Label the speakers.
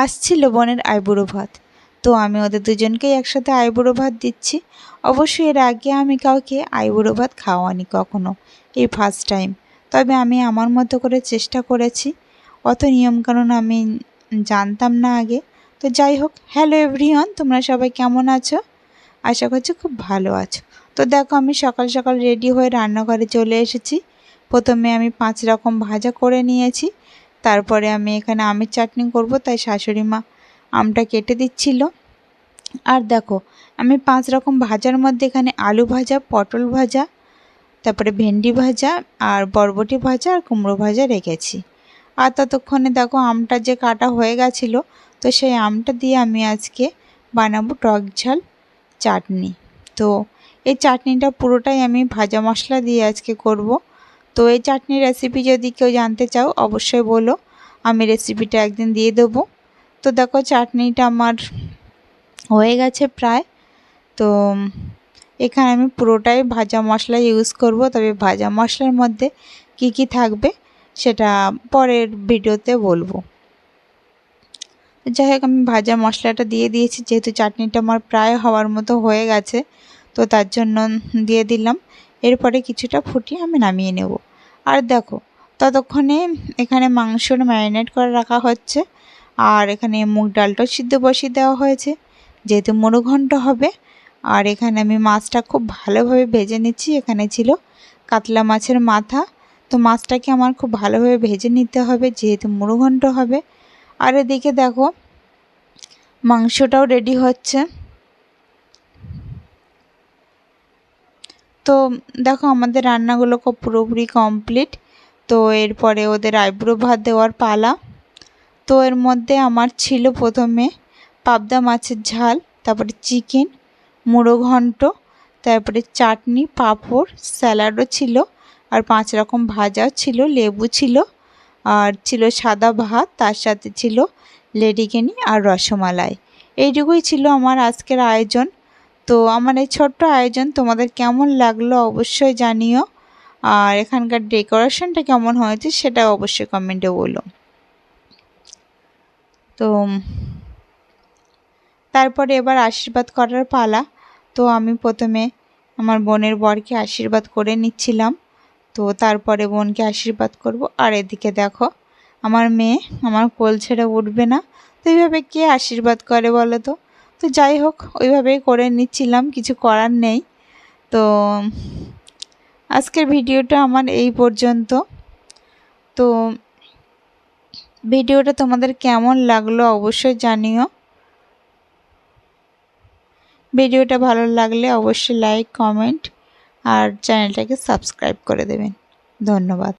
Speaker 1: আসছিল বোনের আইবুড়ো ভাত। তো আমি ওদের দুজনকেই একসাথে আইবুড়ো ভাত দিচ্ছি। অবশ্যই এর আগে আমি কাউকে আইবুড়ো ভাত খাওয়ানি কখনো, এই ফার্স্ট টাইম। তবে আমি আমার মতো করে চেষ্টা করেছি, অত নিয়মকানুন আমি জানতাম না আগে। তো যাই হোক, হ্যালো এভরিওয়ান, তোমরা সবাই কেমন আছো? আশা করছি খুব ভালো আছো। তো দেখো, আমি সকাল সকাল রেডি হয়ে রান্নাঘরে চলে এসেছি। প্রথমে আমি 5 রকম ভাজা করে নিয়েছি। তারপরে আমি এখানে আমের চাটনি করব, তাই শাশুড়ি মা আমটা কেটে দিচ্ছিল। আর দেখো, আমি 5 রকম ভাজার মধ্যে এখানে আলু ভাজা, পটল ভাজা, তারপরে ভেন্ডি ভাজা আর বরবটি ভাজা আর কুমড়ো ভাজা রেখেছি। আর ততক্ষণে দেখো আমটা যে কাটা হয়ে গেছিলো, তো সেই আমটা দিয়ে আমি আজকে বানাবো টক ঝাল চাটনি। তো এই চাটনিটা পুরোটাই আমি ভাজা মশলা দিয়ে আজকে করব। তো এই চাটনির রেসিপি যদি কেউ জানতে চাও অবশ্যই বলো, আমি রেসিপিটা একদিন দিয়ে দেবো। তো দেখো, চাটনিটা আমার হয়ে গেছে প্রায়। তো এখানে আমি পুরোটাই ভাজা মশলা ইউজ করব, তবে ভাজা মশলার মধ্যে কি কি থাকবে সেটা পরের ভিডিওতে বলবো। যাই হোক, আমি ভাজা মশলাটা দিয়ে দিয়েছি, যেহেতু চাটনিটা আমার প্রায় হওয়ার মতো হয়ে গেছে, তো তার জন্য দিয়ে দিলাম। এরপরে কিছুটা ফুটিয়ে আমি নামিয়ে নেব। আর দেখো, ততক্ষণে এখানে মাংসটা ম্যারিনেট করে রাখা হচ্ছে। আর এখানে মুগ ডালটাও সিদ্ধ বসিয়ে দেওয়া হয়েছে, যেহেতু মুড়োঘণ্ট হবে। আর এখানে আমি মাছটা খুব ভালোভাবে ভেজে নিচ্ছি। এখানে ছিল কাতলা মাছের মাথা। তো মাছটাকে আমার খুব ভালোভাবে ভেজে নিতে হবে, যেহেতু মুড়োঘণ্ট হবে। আর এদিকে দেখো, মাংসটাও রেডি হচ্ছে। তো দেখো, আমাদের রান্নাগুলো পুরোপুরি কমপ্লিট। তো এরপরে ওদের আইবুড়ো ভাত দেওয়ার পালা। তো এর মধ্যে আমার ছিল প্রথমে পাবদা মাছের ঝাল, তারপরে চিকেন, মুড়ো ঘন্ট, তারপরে চাটনি, পাঁপড়, স্যালাডও ছিল, আর 5 রকম ভাজাও ছিল, লেবু ছিল, আর ছিল সাদা ভাত, তার সাথে ছিল লেডিকেনি আর রসমালাই। এইটুকুই ছিল আমার আজকের আয়োজন। তো আমার এই ছোট্ট আয়োজন তোমাদের কেমন লাগলো অবশ্যই জানিও। আর এখানকার ডেকোরেশনটা কেমন হয়েছে সেটা অবশ্যই কমেন্টে বলো। তো তারপরে এবার আশীর্বাদ করার পালা। তো আমি প্রথমে আমার বোনের বরকে আশীর্বাদ করে নিচ্ছিলাম। তো তারপরে বোনকে আশীর্বাদ করব। আর এদিকে দেখো, আমার মেয়ে আমার কোল ছেড়ে উঠবে না। তো এইভাবে কে আশীর্বাদ করে বলো তো? তো যাই হোক, ওইভাবেই করে নিচ্ছিলাম, কিছু করার নেই। তো আজকের ভিডিওটা আমার এই পর্যন্ত। তো ভিডিওটা তোমাদের কেমন লাগলো অবশ্যই জানিও। ভিডিওটা ভালো লাগলে অবশ্যই লাইক, কমেন্ট আর চ্যানেলটাকে সাবস্ক্রাইব করে দেবেন। ধন্যবাদ।